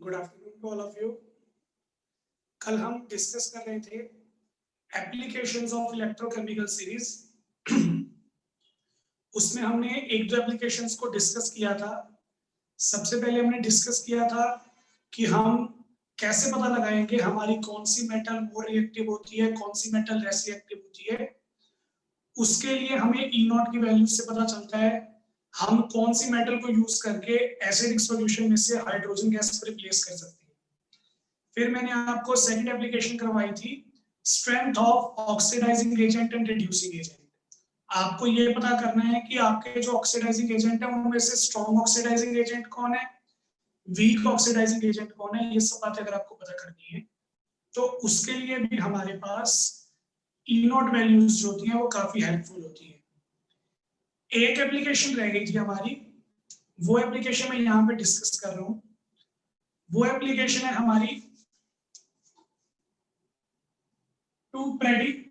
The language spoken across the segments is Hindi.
Good afternoon to all of you. कल हम डिस्कस कर रहे थे एप्लीकेशंस ऑफ इलेक्ट्रोकेमिकल सीरीज। उसमें हमने एक दो एप्लीकेशंस को डिस्कस किया था। सबसे पहले हमने डिस्कस किया था कि हम कैसे पता लगाएंगे हमारी कौन सी मेटल मोर रिएक्टिव होती है, कौन सी मेटल लेस रिएक्टिव होती है। उसके लिए हमें E0 की वैल्यू से पता चलता है हम कौन सी मेटल को यूज करके एसिडिक सॉल्यूशन में से हाइड्रोजन गैस को रिप्लेस कर सकते हैं। फिर मैंने आपको सेकंड एप्लीकेशन करवाई थी strength of oxidising agent and reducing agent. आपको ये पता करना है कि आपके जो ऑक्सीडाइजिंग एजेंट है उनमें से स्ट्रॉन्ग ऑक्सीडाइजिंग एजेंट कौन है, वीक ऑक्सीडाइजिंग एजेंट कौन है। ये सब बातें अगर आपको पता करनी है तो उसके लिए भी हमारे पास E0 वैल्यूज जो होती हैं वो काफी हेल्पफुल होती है। एक एप्लीकेशन रह गई थी हमारी, वो एप्लीकेशन मैं यहाँ पे डिस्कस कर रहा हूँ। वो एप्लीकेशन है हमारी टू प्रेडिक्ट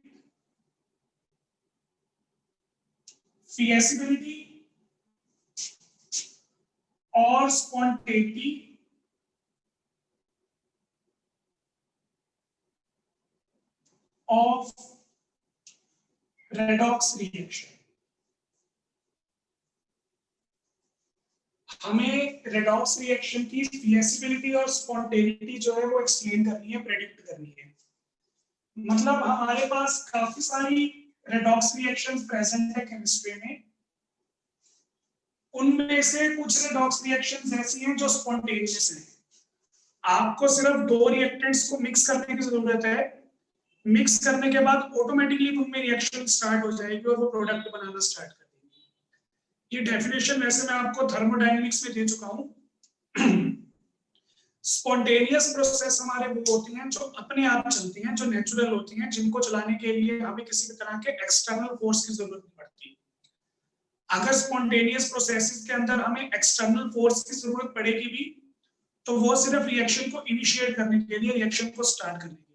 फिएसिबिलिटी और स्पॉन्टेनिटी ऑफ रेडॉक्स रिएक्शन। हमें रेडॉक्स रिएक्शन की फिएसिबिलिटी और स्पॉन्टेनिटी जो है वो एक्सप्लेन करनी है, प्रेडिक्ट करनी है। मतलब हमारे पास काफी सारी रेडॉक्स रिएक्शंस प्रेजेंट है केमिस्ट्री में। उनमें से कुछ रेडॉक्स रिएक्शंस ऐसी हैं जो स्पॉन्टेनियस हैं। आपको सिर्फ दो रिएक्टेंट्स को मिक्स करने की जरूरत है। मिक्स करने के बाद ऑटोमेटिकली उनमें रिएक्शन स्टार्ट हो जाएगी और वो प्रोडक्ट बनाना स्टार्ट कर देंगे। ये डेफिनेशन वैसे मैं आपको थर्मोडायनेमिक्स में दे चुका हूँ। स्पॉन्टेनियस प्रोसेस हमारे वो होती हैं जो अपने आप चलती हैं, जो नेचुरल होती हैं, जिनको चलाने के लिए हमें किसी भी तरह के एक्सटर्नल फोर्स की जरूरत नहीं पड़ती। अगर स्पॉन्टेनियस प्रोसेसेस के अंदर हमें एक्सटर्नल फोर्स की जरूरत पड़ेगी भी तो वो सिर्फ रिएक्शन को इनिशिएट करने के लिए, रिएक्शन को स्टार्ट करने के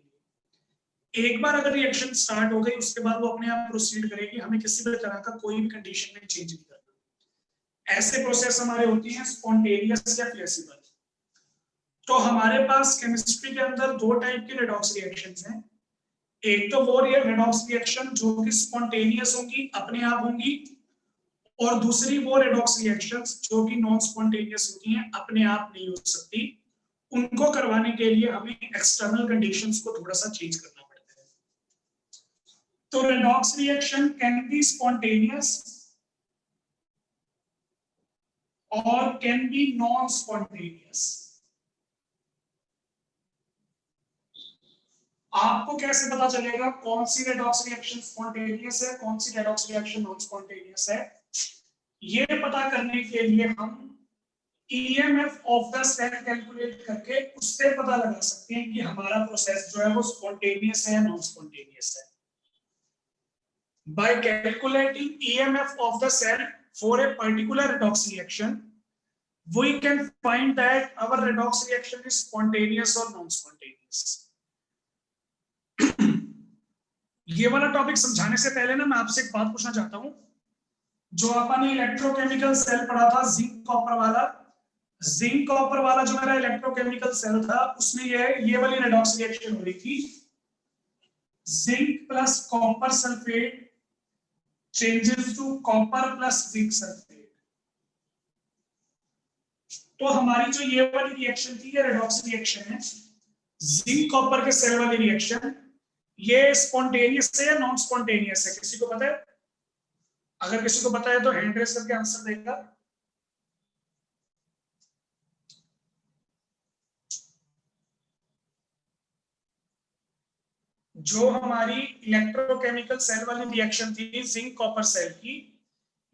लिए। एक बार अगर रिएक्शन स्टार्ट हो गई उसके बाद वो अपने आप प्रोसीड करेगी, हमें किसी भी तरह का कोई भी कंडीशन में चेंज नहीं करना। ऐसे प्रोसेस हमारे होती हैं स्पॉन्टेनियस या फ्लेक्सिबल। तो हमारे पास केमिस्ट्री के अंदर दो टाइप की रेडॉक्स रिएक्शंस हैं। एक तो वो रेडॉक्स रिएक्शन जो कि स्पॉन्टेनियस होंगी, अपने आप होंगी, और दूसरी वो रेडॉक्स रिएक्शंस जो कि नॉन स्पॉन्टेनियस होती हैं, अपने आप नहीं हो सकती। उनको करवाने के लिए हमें एक्सटर्नल कंडीशंस को थोड़ा सा चेंज करना पड़ता है। तो redox reaction can be spontaneous और कैन बी नॉन स्पॉन्टेनियस। आपको कैसे पता चलेगा कौन सी रेडॉक्स रिएक्शन स्पॉन्टेनियस है, कौन सी रेडॉक्स रिएक्शन नॉन स्पॉन्टेनियस है? ये पता करने के लिए हम EMF of the cell calculate करके उससे पता लगा सकते हैं कि हमारा प्रोसेस जो है वो स्पॉन्टेनियस है या नॉन स्पॉन्टेनियस है। By calculating EMF of the cell for a particular redox reaction, we can find that our redox reaction is spontaneous or non-spontaneous. ये वाला टॉपिक समझाने से पहले ना मैं आपसे एक बात पूछना चाहता हूं। जो अपन ने इलेक्ट्रोकेमिकल सेल पढ़ा था जिंक कॉपर वाला, जिंक कॉपर वाला जो मेरा इलेक्ट्रोकेमिकल सेल था उसमें ये वाली रेडॉक्स रिएक्शन हो रही थी। Zinc plus copper sulphate changes to copper plus zinc sulphate. तो हमारी जो ये वाली रिएक्शन थी ये रेडॉक्स रिएक्शन है। जिंक कॉपर के सेल वाली रिएक्शन ये स्पॉन्टेनियस है या नॉन स्पॉन्टेनियस है? किसी को पता है? अगर किसी को पता है तो हैंड रेज करके आंसर देगा। जो हमारी इलेक्ट्रोकेमिकल सेल वाली रिएक्शन थी जिंक कॉपर सेल की,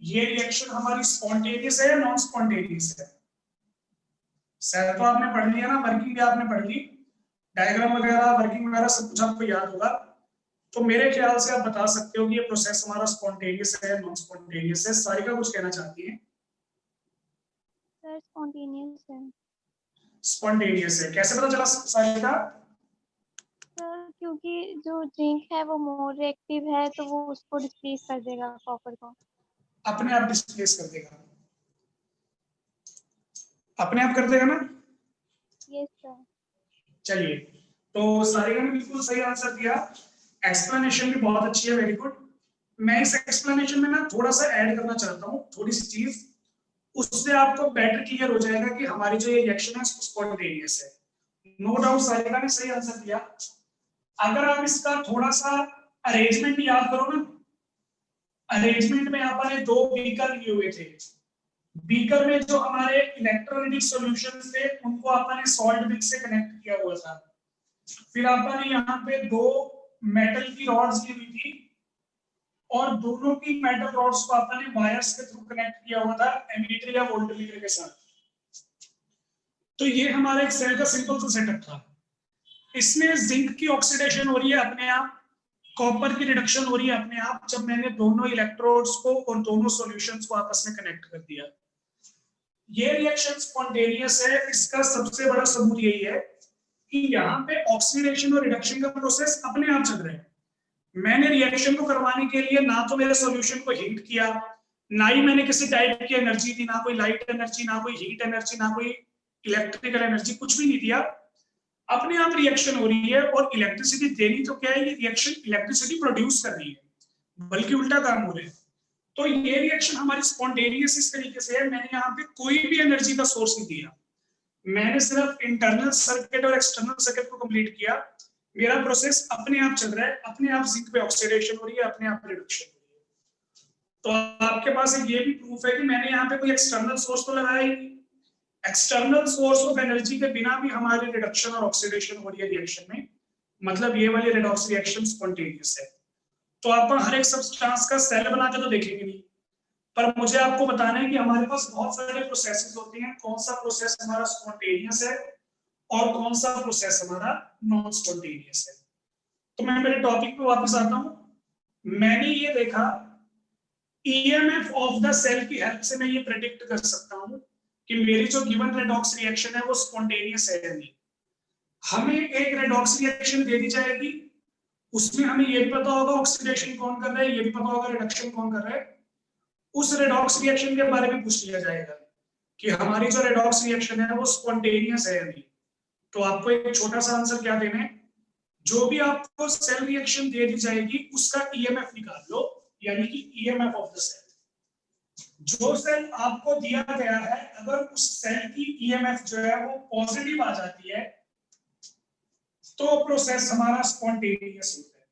ये रिएक्शन हमारी स्पॉन्टेनियस है या नॉन स्पॉन्टेनियस है? सेल तो आपने पढ़ लिया ना, वर्किंग भी आपने पढ़ ली, डायग्राम वगैरह वर्किंग वगैरह सब कुछ आपको याद होगा। तो मेरे ख्याल से आप बता सकते हो कि ये प्रोसेस हमारा स्पॉन्टेनियस है या नॉन स्पॉन्टेनियस है। सारिका कुछ कहना चाहती है? सर स्पॉन्टेनियस है। स्पॉन्टेनियस है, कैसे पता चला सारिका? सर क्योंकि जो जिंक है वो मोर रिएक्टिव है तो वो उसको डिस्प्लेस कर देगा, कॉपर को अपने आप डिस्प्लेस कर देगा, अपने आप कर देगा ना। Yes sir. चलिए, तो सारिका ने बिल्कुल सही आंसर दिया, एक्सप्लेनेशन भी बहुत अच्छी है, वेरी गुड। मैं इस एक्सप्लेनेशन में ना थोड़ा सा ऐड करना चाहता हूँ, थोड़ी सी चीज, उससे आपको बेटर क्लियर हो जाएगा कि हमारी जो ये रिएक्शन है स्पॉन्टेनियस है। नो डाउट सारिका ने सही आंसर दिया। अगर आप इसका थोड़ा सा अरेंजमेंट याद करो ना, अरेंजमेंट में यहाँ पर 2 बीकर लिए हुए थे, बीकर में जो हमारे इलेक्ट्रोलाइटिक सॉल्यूशंस थे उनको आपने सॉल्ट मिक्स से कनेक्ट किया हुआ था, फिर आपने यहाँ पे 2 मेटल की रॉड्स ली हुई थी और दोनों की मेटल रॉड्स को आपने वायर्स के थ्रू कनेक्ट किया हुआ था एमीटर या वोल्टमीटर के साथ। तो ये हमारा एक सेल का सिंपल सा सेटअप था। इसमें जिंक की ऑक्सीडेशन हो रही है अपने आप, कॉपर की रिडक्शन हो रही है अपने आप, जब मैंने दोनों इलेक्ट्रोड्स को और दोनों सॉल्यूशंस को आपस में कनेक्ट कर दिया। ये रिएक्शन स्पॉन्टेनियस है। इसका सबसे बड़ा सबूत यही है कि यहाँ पे ऑक्सीडेशन और रिडक्शन का प्रोसेस अपने आप चल रहा है। मैंने रिएक्शन को करवाने के लिए ना तो मेरे सॉल्यूशन को हीट किया, ना ही मैंने किसी टाइप की एनर्जी दी, ना कोई लाइट एनर्जी, ना कोई हीट एनर्जी, ना कोई इलेक्ट्रिकल एनर्जी, कुछ भी नहीं दिया। अपने आप रिएक्शन हो रही है और इलेक्ट्रिसिटी देनी तो क्या है, ये रिएक्शन इलेक्ट्रिसिटी प्रोड्यूस कर रही है, बल्कि उल्टा काम हो रहा है। तो ये रिएक्शन हमारी स्पॉन्टेनियस इस तरीके से है, मैंने यहाँ पे कोई भी एनर्जी का सोर्स नहीं दिया, मैंने सिर्फ इंटरनल सर्किट और एक्सटर्नल सर्किट को कंप्लीट किया। मेरा प्रोसेस अपने आप चल रहा है, अपने आप जिंक पे ऑक्सीडेशन हो रही है, अपने आप रिडक्शन हो रही है। तो आपके पास ये भी प्रूफ है कि मैंने यहाँ पे कोई एक्सटर्नल सोर्स तो लगाया ही नहीं। एक्सटर्नल सोर्स ऑफ एनर्जी के बिना भी हमारी रिडक्शन और ऑक्सीडेशन हो रही है रिएक्शन में, मतलब ये वाली रेडॉक्स रिएक्शन स्पॉन्टेनियस है। तो आप हर एक सब्सटेंस का सेल बना के तो देखेंगे नहीं, पर मुझे आपको बताना है कि हमारे पास बहुत सारे प्रोसेसेस होते हैं, कौन सा प्रोसेस हमारा स्पॉन्टेनियस है और कौन सा प्रोसेस हमारा नॉन स्पॉन्टेनियस है। तो मैं मेरे टॉपिक पे वापस आता हूं। मैंने ये देखा ईएमएफ ऑफ द सेल की हेल्प से मैं ये प्रेडिक्ट कर सकता हूं कि मेरी जो गिवन रेडॉक्स रिएक्शन है वो स्पॉन्टेनियस है या नहीं। हमें एक रेडॉक्स रिएक्शन दे दी जाएगी, उसमें हमें ये भी पता होगा ऑक्सीडेशन कौन कर रहा है, ये भी पता होगा रिडक्शन कौन कर रहा है। उस रेडॉक्स रिएक्शन के बारे में पूछ लिया जाएगा कि हमारी जो रेडॉक्स रिएक्शन है वो स्पॉन्टेनियस है या नहीं। तो आपको एक छोटा सा आंसर क्या देना है, जो भी आपको सेल रिएक्शन दे दी जाएगी उसका ईएमएफ निकाल लो, यानी कि ईएमएफ ऑफ द सेल। जो सेल आपको दिया गया है, अगर उस सेल की ईएमएफ जो है वो पॉजिटिव आ जाती है तो प्रोसेस हमारा स्पॉन्टेनियस होता है।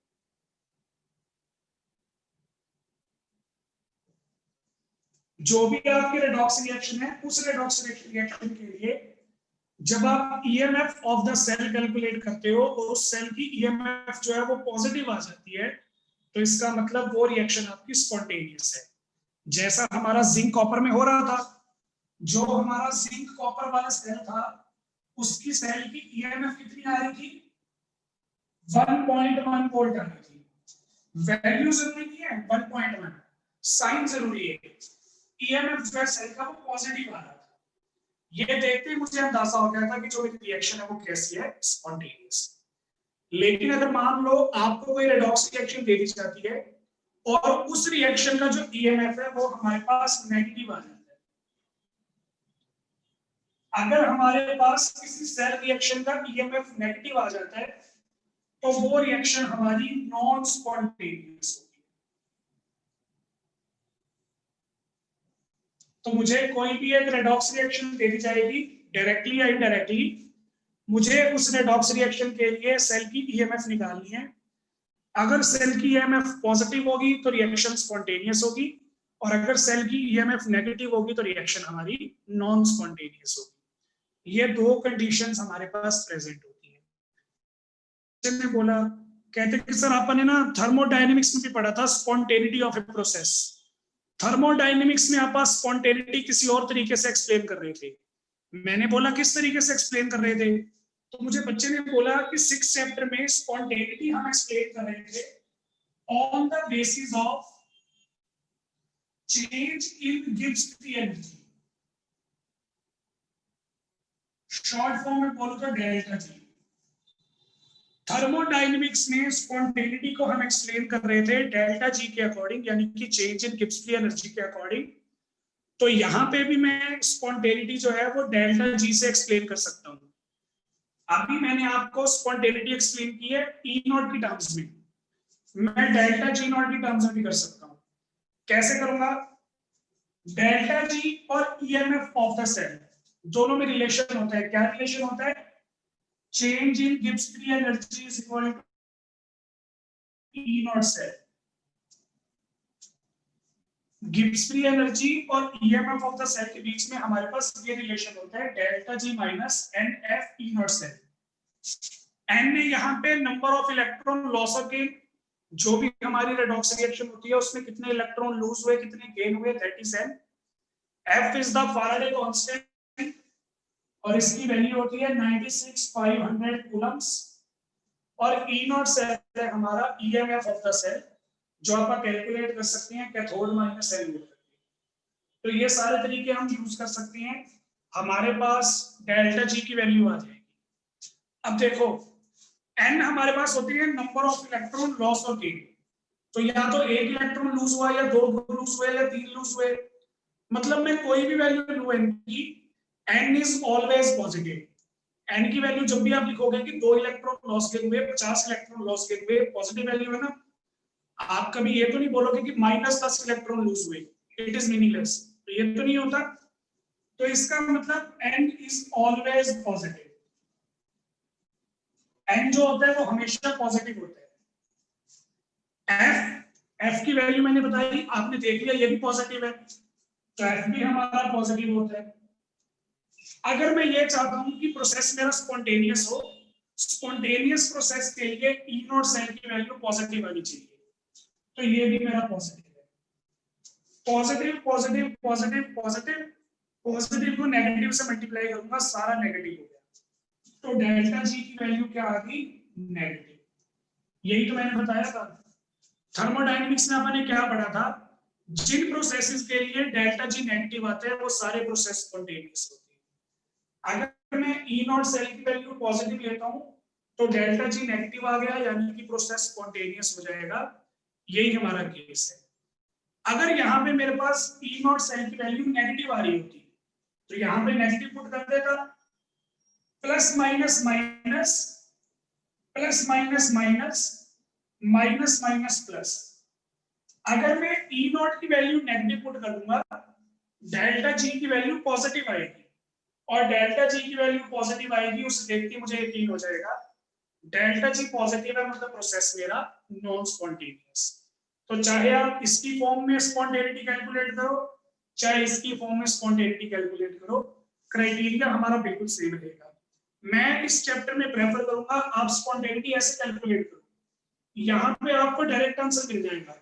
जो भी आपकी रेडॉक्स रिएक्शन है, उस रेडॉक्स रिएक्शन के लिए जब आप EMF of the cell calculate करते हो और उस सेल की ईएमएफ जो है वो पॉजिटिव आ जाती है, तो इसका मतलब वो रिएक्शन आपकी स्पॉन्टेनियस है। जैसा हमारा जिंक कॉपर में हो रहा था, जो हमारा जिंक कॉपर वाला सेल था उसकी सेल की ईएमएफ कितनी आ रही थी, 1.1 वोल्ट आ रही थी। वैल्यू जरूरी नहीं है, 1.1 साइन जरूरी है। ईएमएफ जो है सेल का वो पॉजिटिव आ रहा था। ये देखते ही मुझे अंदाजा हो गया था कि जो रिएक्शन है वो कैसी है, स्पॉन्टेनियस। लेकिन अगर मान लो आपको कोई रेडॉक्स रिएक्शन दे दी जाती है और उस रिएक्शन का जो ईएमएफ है वो हमारे पास नेगेटिव आ जाता है। अगर हमारे पास किसी सेल रिएक्शन का ईएमएफ नेगेटिव आ जाता है तो वो रिएक्शन हमारी नॉन स्पॉन्टेनियस होगी। तो मुझे कोई भी एक रेडॉक्स रिएक्शन दे दी जाएगी डायरेक्टली या इनडायरेक्टली, मुझे उस रेडॉक्स रिएक्शन के लिए सेल की ईएमएफ निकालनी है। अगर सेल की ईएमएफ पॉजिटिव होगी तो रिएक्शन स्पॉन्टेनियस होगी, और अगर सेल की ईएमएफ नेगेटिव होगी तो रिएक्शन हमारी नॉन स्पॉन्टेनियस होगी। ये दो कंडीशंस हमारे पास प्रेजेंट होती है। ने बोला, कहते कि सर आपने ना थर्मोडायनेमिक्स में भी पढ़ा था spontaneity of a process. Thermodynamics में आप स्पॉन्टेनिटी किसी और तरीके से एक्सप्लेन कर रहे थे। मैंने बोला किस तरीके से एक्सप्लेन कर रहे थे, तो मुझे बच्चे ने बोला कि 6th चैप्टर में स्पॉन्टेनिटी हम एक्सप्लेन कर रहे थे on the basis of change in Gibbs free energy. Short form में बोलो तो डेल्टा जी। थर्मोडायनेमिक्स में स्पॉन्टेनिटी को हम एक्सप्लेन कर रहे थे डेल्टा जी के अकॉर्डिंग, यानी कि change in Gibbs free energy के अकॉर्डिंग। तो यहाँ पे भी मैं स्पॉन्टेनिटी जो है वो डेल्टा जी से एक्सप्लेन कर सकता हूँ। अभी मैंने आपको स्पॉन्टेनिटी एक्सप्लेन की है ई नॉट की टर्म्स में, मैं डेल्टा जी नॉट की टर्म्स में भी कर सकता हूं। कैसे करूंगा? डेल्टा जी और ईएमएफ ऑफ द सेल दोनों में रिलेशन होता है। क्या रिलेशन होता है? Change in Gibbs free energy is equal to E nought cell. Gibbs free energy और ईएमएफ ऑफ द सेल के बीच में हमारे पास ये रिलेशन होता है delta G minus N F E nought cell. N ने यहाँ पे number of electron loss of gain, जो भी हमारी रेडॉक्स रिएक्शन होती है उसमें कितने इलेक्ट्रॉन लूज हुए कितने गेन हुए, that is an. F is the Faraday constant और इसकी वैल्यू होती है 96,500 कूलम्स। और ई नॉट सेल है हमारा ईएमएफ ऑफ द सेल, जो आप कैलकुलेट कर सकते हैं कैथोड माइनस एनोड। तो ये सारे तरीके हम यूज कर सकते हैं, हमारे पास डेल्टा जी की वैल्यू आ जाएगी। अब देखो एन हमारे पास होती है नंबर ऑफ इलेक्ट्रॉन लॉस और गेन, तो या तो एक इलेक्ट्रॉन लूज हुआ या दो लूज हुए या तीन लूज हुए, मतलब मैं कोई भी वैल्यू लूं एन की, N is always positive. N की वैल्यू जब भी आप लिखोगे कि 2 इलेक्ट्रॉन लॉस के हुए 50 इलेक्ट्रॉन लॉस के हुए, पॉजिटिव वैल्यू है ना। आप कभी ये तो नहीं बोलोगे कि -10 इलेक्ट्रॉन लूज हुए, इट इज मीनिंगलेस, तो ये तो नहीं होता। तो इसका मतलब N is always positive. N जो होता है वो हमेशा पॉजिटिव होता है। एफ की वैल्यू मैंने बताई, आपने देख लिया ये भी पॉजिटिव है, तो एफ भी हमारा पॉजिटिव होता है। अगर मैं ये चाहता हूं कि प्रोसेस मेरा स्पॉन्टेनियस हो, स्पॉन्टेनियस प्रोसेस के लिए ई नॉट सेल की वैल्यू पॉजिटिव आनी चाहिए, तो ये भी मेरा पॉजिटिव है। Positive positive positive positive, positive को नेगेटिव से मल्टीप्लाई करूंगा, सारा नेगेटिव हो गया, तो डेल्टा जी की वैल्यू क्या आ गई? नेगेटिव। यही तो मैंने बताया था थर्मोडायनेमिक्स में, आपने क्या पढ़ा था? जिन प्रोसेसेस के लिए डेल्टा जी नेगेटिव आता है वो सारे प्रोसेस स्पॉन्टेनियस होते हैं। अगर मैं ई नॉट सेल की वैल्यू पॉजिटिव लेता हूं तो डेल्टा जी नेगेटिव आ गया, यानी कि प्रोसेस स्पॉन्टेनियस हो जाएगा। यही हमारा केस है। अगर यहाँ पे मेरे पास ई नॉट सेल की वैल्यू नेगेटिव आ रही होती तो यहाँ पे नेगेटिव पुट कर देता, plus minus minus, plus minus minus, minus minus plus. अगर मैं ई नॉट की वैल्यू नेगेटिव पुट कर दूंगा, डेल्टा जी की वैल्यू पॉजिटिव आएगी, और डेल्टा जी की वैल्यू पॉजिटिव आएगी उसे देख के मुझे यकीन हो जाएगा डेल्टा जी पॉजिटिव है, मतलब प्रोसेस मेरा नॉन स्पॉन्टेनियस। तो चाहे आप इसकी फॉर्म में स्पॉन्टेनिटी कैलकुलेट करो, चाहे इसकी फॉर्म में स्पॉन्टेनिटी कैलकुलेट करो, क्राइटेरिया हमारा बिल्कुल सेम रहेगा। मैं इस चैप्टर में प्रेफर करूंगा आप स्पॉन्टेनिटी ऐसे कैलकुलेट करो, यहाँ पे आपको डायरेक्ट आंसर मिल जाएगा।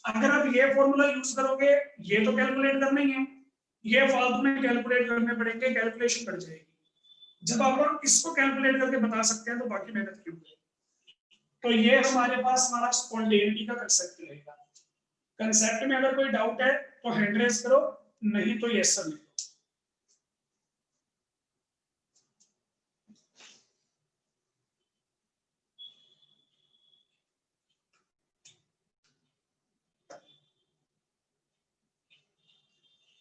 अगर आप ये फॉर्मूला यूज करोगे, ये तो कैलकुलेट करना ही है, ये फालतू में कैलकुलेट करने पड़ेंगे, कैलकुलेशन बढ़ जाएगी। जब आप इसको कैलकुलेट करके बता सकते हैं तो बाकी मेहनत क्यों करें? तो ये हमारे पास हमारा स्पॉन्टेनिटी का कंसेप्ट रहेगा। कंसेप्ट में अगर कोई डाउट है तो हैंड रेज करो, नहीं तो यस सर लिखो।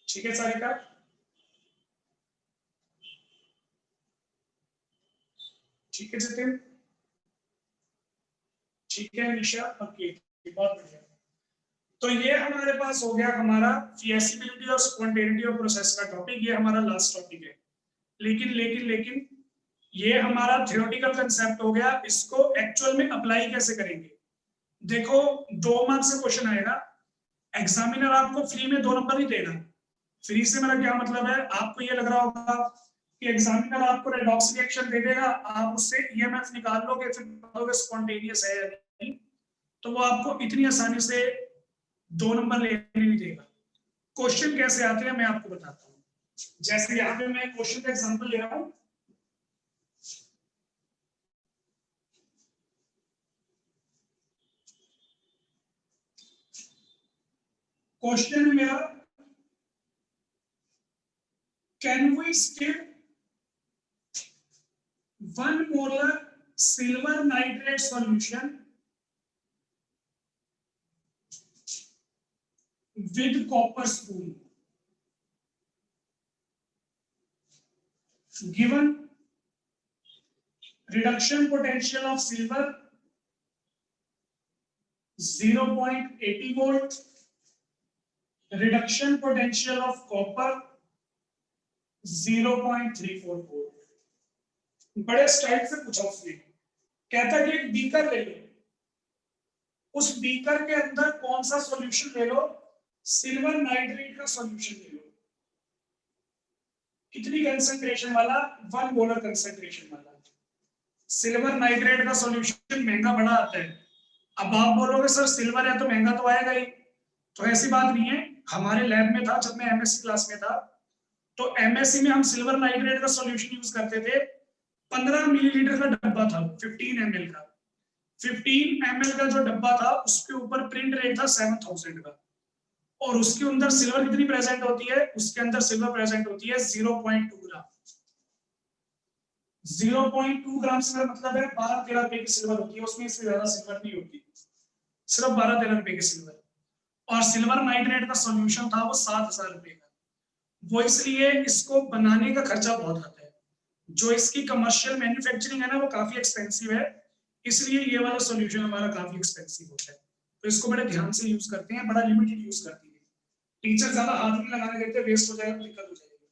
ठीक है सारिका, ठीक है जितिन, ठीक है निशा, ओके, बहुत बढ़िया। तो ये हमारे पास हो गया हमारा फिएसिबिलिटी और स्पॉन्टेनिटी ऑफ प्रोसेस का टॉपिक, ये हमारा लास्ट टॉपिक है। लेकिन लेकिन लेकिन ये हमारा थ्योरेटिकल कंसेप्ट हो गया, इसको एक्चुअल में अप्लाई कैसे करेंगे? देखो 2 मार्क्स से क्वेश्चन आएगा, एग्जामिनर आपको फ्री में 2 नंबर नहीं देगा। फ्री से मेरा क्या मतलब है, आपको ये लग रहा होगा कि एग्जामिनर आपको रेडॉक्स रिएक्शन दे देगा, आप उससे ईएमएफ निकाल लोगे, फिर बताओगे स्पॉन्टेनियस है या नहीं, तो वो आपको इतनी आसानी से 2 नंबर लेने नहीं देगा। क्वेश्चन कैसे आते हैं मैं आपको बताता हूँ। जैसे यहाँ पे मैं क्वेश्चन का एग्जांपल ले रहा हूँ, क्वेश्चन है मेरा, can we still 1 molar silver nitrate solution with copper spoon given reduction potential of silver 0.80 volt, reduction potential of copper 0.34 volt. बड़े स्टाइल से पूछा उसने, कहता है कि एक बीकर ले लो, उस बीकर के अंदर कौन सा सॉल्यूशन ले लो, सिल्वर नाइट्रेट का सॉल्यूशन ले लो। कितनी कंसंट्रेशन वाला, 1 मोलर कंसंट्रेशन वाला। सिल्वर नाइट्रेट का सॉल्यूशन महंगा बड़ा आता है। अब आप बोलोगे सर सिल्वर है तो महंगा तो आएगा ही, तो ऐसी बात नहीं है। हमारे लैब में था जब मैं एमएससी क्लास में था, तो एमएससी में हम सिल्वर नाइट्रेट का सॉल्यूशन यूज करते थे। 15 मिलीलीटर का डब्बा था, 15 ml का। 15 ml का जो डब्बा था उसके ऊपर प्रिंट रेट था 7000 का, और उसके अंदर सिल्वर कितनी प्रेजेंट होती है, उसके अंदर सिल्वर प्रेजेंट होती है 0.2 ग्राम। 0.2 ग्राम से मतलब है 12-13 रुपए की सिल्वर होती है, उसमें इससे ज्यादा सिल्वर नहीं होती, सिर्फ 12-13 रुपए की सिल्वर। और सिल्वर नाइट्रेट का सॉल्यूशन था वो 7000 रुपए का। वो इसलिए इसको बनाने का खर्चा बहुत आता है, जो इसकी कमर्शियल मैन्युफैक्चरिंग है ना वो काफी एक्सपेंसिव है, इसलिए ये वाला सॉल्यूशन हमारा काफी एक्सपेंसिव होता है। तो इसको बड़े ध्यान से यूज करते हैं, बड़ा लिमिटेड यूज करते हैं। टीचर ज्यादा हाथ नहीं लगाने देते, वेस्ट हो जाएगा तो दिक्कत हो जाएगी।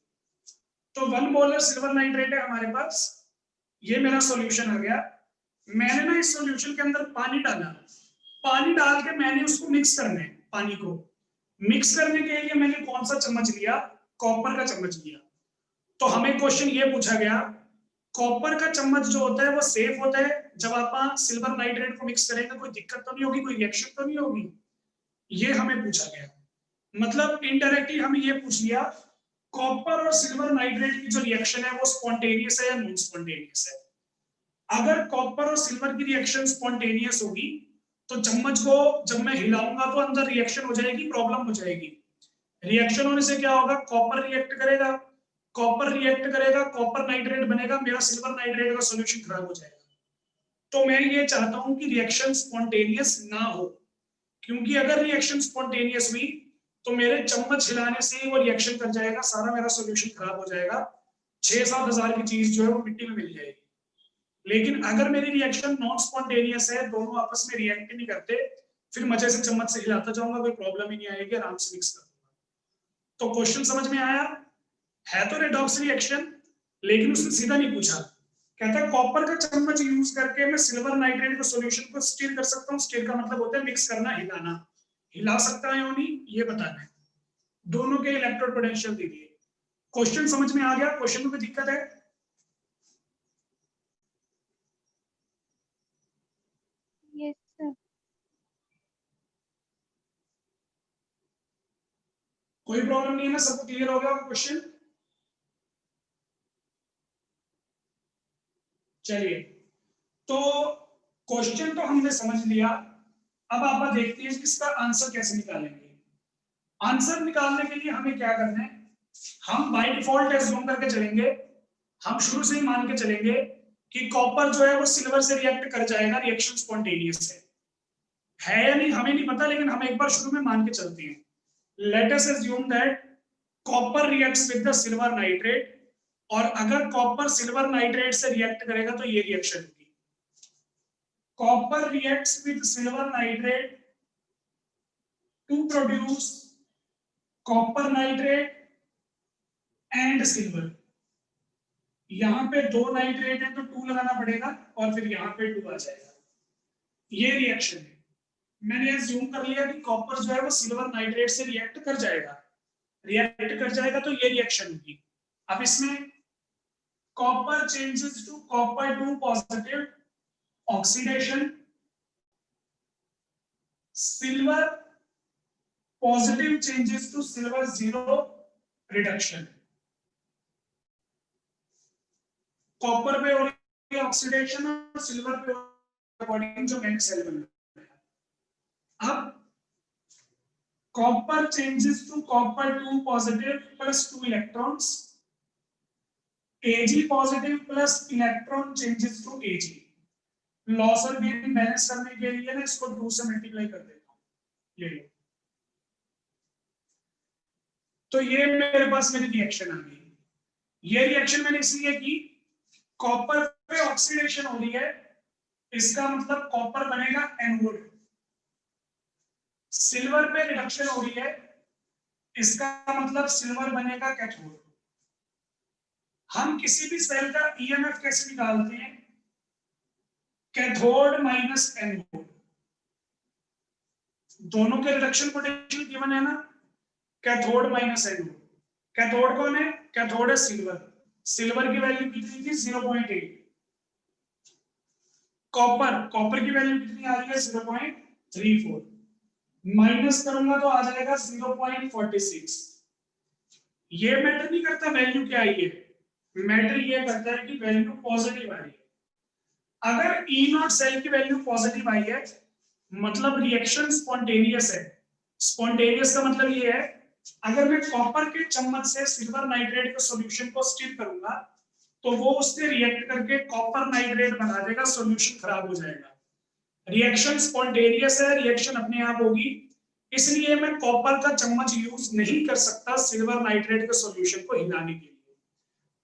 तो 1 मोलर सिल्वर नाइट्रेट है हमारे पास, ये मेरा सॉल्यूशन आ गया। मैंने ना इस सॉल्यूशन के अंदर पानी डाला, पानी डाल के मैंने उसको मिक्स करना है। पानी को मिक्स करने के लिए मैंने कौन सा चम्मच लिया, कॉपर का चम्मच लिया। तो हमें क्वेश्चन ये पूछा गया, कॉपर का चम्मच जो होता है वो सेफ होता है, जब आप सिल्वर नाइट्रेट को मिक्स करेंगे कोई दिक्कत तो नहीं होगी, कोई रिएक्शन तो नहीं होगी, ये हमें पूछा गया। मतलब इनडायरेक्टली हमें ये पूछ लिया कॉपर और सिल्वर नाइट्रेट की जो रिएक्शन है वो स्पॉन्टेनियस है या नॉन स्पॉन्टेनियस है। अगर कॉपर और सिल्वर की रिएक्शन स्पॉन्टेनियस होगी तो चम्मच को जब मैं हिलाऊंगा तो अंदर रिएक्शन हो जाएगी, प्रॉब्लम हो जाएगी। रिएक्शन होने से क्या होगा, कॉपर रिएक्ट करेगा, कॉपर रिएक्ट करेगा, कॉपर नाइट्रेट बनेगा, मेरा सिल्वर नाइट्रेट का सॉल्यूशन खराब हो जाएगा। तो मैं ये चाहता हूं कि रिएक्शन स्पॉन्टेनियस ना हो, क्योंकि अगर रिएक्शन स्पॉन्टेनियस हुई तो मेरे चम्मच हिलाने से ही वो रिएक्शन कर जाएगा, सारा मेरा सॉल्यूशन खराब हो जाएगा, 6-7 हजार की चीज जो है वो मिट्टी में मिल जाएगी। लेकिन अगर मेरी रिएक्शन नॉन स्पॉन्टेनियस है, दोनों आपस में रिएक्ट नहीं करते, फिर मजे से चम्मच से हिलाता जाऊंगा, कोई प्रॉब्लम ही नहीं आएगी, आराम से मिक्स कर दूंगा। तो क्वेश्चन समझ में आया, है तो रेडॉक्स रिएक्शन, लेकिन उसने सीधा नहीं पूछा। कहता है कॉपर का चम्मच यूज करके मैं सिल्वर नाइट्रेट के सॉल्यूशन को स्टीर कर सकता हूं। स्टीर का मतलब होता है मिक्स करना, हिलाना। हिला सकता है या नहीं ये बताना है। दोनों के इलेक्ट्रोड पोटेंशियल दे दिए। क्वेश्चन समझ में आ गया, क्वेश्चन में कोई दिक्कत है? Yes sir. कोई प्रॉब्लम नहीं है ना, सबको क्लियर हो गया क्वेश्चन? चलिए, तो क्वेश्चन तो हमने समझ लिया। अब आप देखते हैं कि इसका आंसर कैसे निकालेंगे। आंसर निकालने के लिए हमें क्या करना है, हम बाय डिफॉल्ट एज्यूम करके चलेंगे, हम शुरू से ही मान के चलेंगे कि कॉपर जो है वो सिल्वर से रिएक्ट कर जाएगा, रिएक्शन स्पॉन्टेनियस है या नहीं हमें नहीं पता, लेकिन हम एक बार शुरू में मान के चलते हैं। Let us assume that copper reacts with the silver nitrate, और अगर कॉपर सिल्वर नाइट्रेट से रिएक्ट करेगा तो ये रिएक्शन होगी, copper reacts with silver nitrate to produce copper nitrate and silver. यहां पे 2 नाइट्रेट है तो 2 लगाना पड़ेगा, और फिर यहां पे 2 आ जाएगा। ये रिएक्शन है। मैंने अज्यूम कर लिया कि कॉपर जो है वो सिल्वर नाइट्रेट से रिएक्ट कर जाएगा, रिएक्ट कर जाएगा तो ये रिएक्शन होगी। अब इसमें copper changes to copper 2 positive, oxidation, silver positive changes to silver 0, reduction. Copper पे हो रही है ऑक्सीडेशन और सिल्वर पे अकॉर्डिंग जो मैंने सेल बनाया। अब copper changes to copper 2 positive plus 2 electrons, Ag positive plus electron changes to Ag। Loss और गेन बैलेंस करने के लिए ना इसको 2 से मल्टीप्लाई कर देता हूं, ले लो। तो ये मेरे पास मेरी रिएक्शन आ गई। ये रिएक्शन मैंने इसलिए की, कॉपर पे ऑक्सीडेशन हो रही है, इसका मतलब कॉपर बनेगा एनोड। सिल्वर पे रिडक्शन हो रही है, इसका मतलब सिल्वर बनेगा कैथोड। हम किसी भी सेल का ईएमएफ कैसे निकालते हैं? कैथोड माइनस एनोड, दोनों के रिडक्शन पोटेंशियल गिवन है ना, कैथोड माइनस एनोड। कैथोड कौन है? कैथोड है सिल्वर। सिल्वर की वैल्यू कितनी थी? 0.8। कॉपर की वैल्यू कितनी आ रही है? 0.34। माइनस करूंगा तो आ जाएगा 0.46। ये मैटर नहीं करता वैल्यू क्या आई है, मैटर ये करता है कि वैल्यू पॉजिटिव आई है। अगर ई नॉट सेल की वैल्यू पॉजिटिव आई है, मतलब रिएक्शन स्पॉन्टेनियस है। स्पॉन्टेनियस का मतलब ये है, अगर मैं कॉपर के चम्मच से सिल्वर नाइट्रेट के सॉल्यूशन को स्टिर करूंगा तो वो उससे रिएक्ट करके कॉपर नाइट्रेट बना देगा, सॉल्यूशन खराब हो जाएगा। रिएक्शन स्पॉन्टेनियस है, रिएक्शन अपने आप होगी, इसलिए मैं कॉपर का चम्मच यूज नहीं कर सकता सिल्वर नाइट्रेट के सॉल्यूशन को हिलाने के लिए।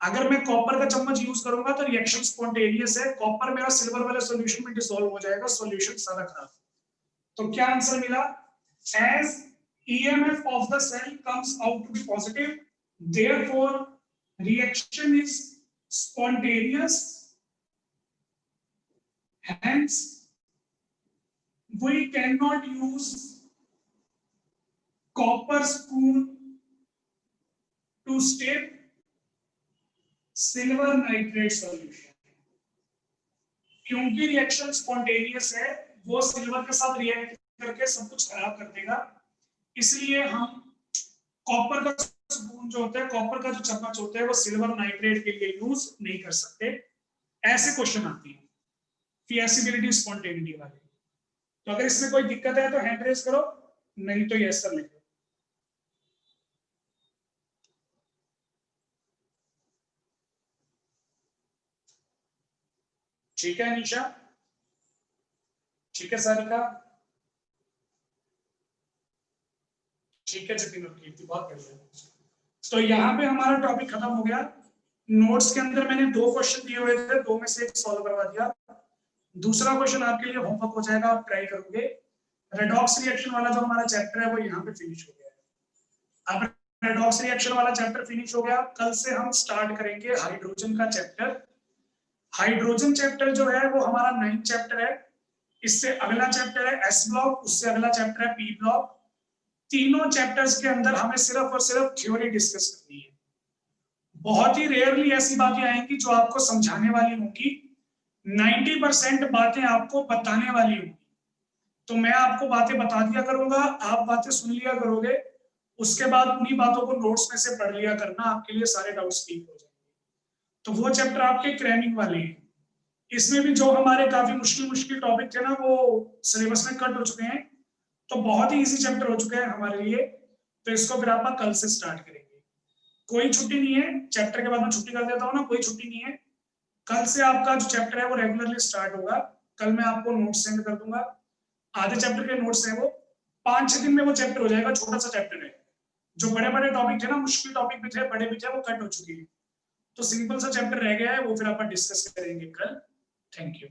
अगर मैं कॉपर का चम्मच यूज करूंगा तो रिएक्शन स्पॉन्टेनियस है, कॉपर मेरा सिल्वर वाले सॉल्यूशन में डिसॉल्व हो जाएगा, सॉल्यूशन सारा खराब। तो क्या आंसर मिला? As EMF of the cell comes out to be positive, therefore reaction is spontaneous, hence we cannot use copper spoon to stir silver nitrate solution। क्योंकि रिएक्शन स्पॉन्टेनियस है, वो सिल्वर के साथ रिएक्ट करके सब कुछ खराब कर देगा, इसलिए हम कॉपर का स्पून जो होता है, कॉपर का जो चम्मच होता है, वो सिल्वर नाइट्रेट के लिए यूज नहीं कर सकते। ऐसे क्वेश्चन आते हैं फिजिबिलिटी स्पॉन्टेनिटी वाले। तो अगर इसमें कोई दिक्कत है तो हैंड रेज करो, नहीं तो यस सर लिखो। ठीक है निशा, ठीक है सारिका, ठीक है जतिन और कीर्ति, बहुत बढ़िया। तो यहाँ पे हमारा टॉपिक खत्म हो गया। नोट्स के अंदर मैंने 2 क्वेश्चन दिए हुए थे, 2 में से 1 सॉल्व करवा दिया। दूसरा क्वेश्चन आपके लिए होमवर्क हो जाएगा, आप ट्राई करोगे। रेडॉक्स रिएक्शन वाला जो हमारा चैप्टर है वो यहाँ पे फिनिश हो गया है। अब रेडॉक्स रिएक्शन वाला चैप्टर फिनिश हो गया, कल से हम स्टार्ट करेंगे हाइड्रोजन का चैप्टर। हाइड्रोजन चैप्टर जो है वो हमारा 9th चैप्टर है। इससे अगला चैप्टर है एस ब्लॉक, उससे अगला चैप्टर है पी ब्लॉक। तीनों चैप्टर्स के अंदर हमें सिर्फ और सिर्फ थ्योरी डिस्कस करनी है। बहुत ही रेयरली ऐसी बातें आएंगी जो आपको समझाने वाली होंगी, 90% बातें आपको बताने वाली होंगी। तो मैं आपको बातें बता दिया करूंगा, आप बातें सुन लिया करोगे, उसके बाद उन्हीं बातों को नोट्स में से पढ़ लिया करना, आपके लिए सारे डाउट्स क्लियर हो जाएंगे। तो वो चैप्टर आपके क्रैमिंग वाले हैं। इसमें भी जो हमारे काफी मुश्किल टॉपिक थे ना, वो सिलेबस में कट हो चुके हैं, तो बहुत ही इजी चैप्टर हो चुके हैं हमारे लिए। तो इसको फिर आप कल से स्टार्ट करेंगे। कोई छुट्टी नहीं है, चैप्टर के बाद में छुट्टी कर देता हूँ ना, कोई छुट्टी नहीं है। कल से आपका जो चैप्टर है वो रेगुलरली स्टार्ट होगा। कल मैं आपको नोट्स सेंड कर दूंगा, आधे चैप्टर के नोट्स हैं वो, 5-6 दिन में वो चैप्टर हो जाएगा। छोटा सा चैप्टर है, जो बड़े बड़े टॉपिक थे ना, मुश्किल टॉपिक भी थे, बड़े भी थे, वो कट हो चुकी है। तो सिंपल सा चैप्टर रह गया है, वो फिर आप डिस्कस करेंगे कल। Thank you.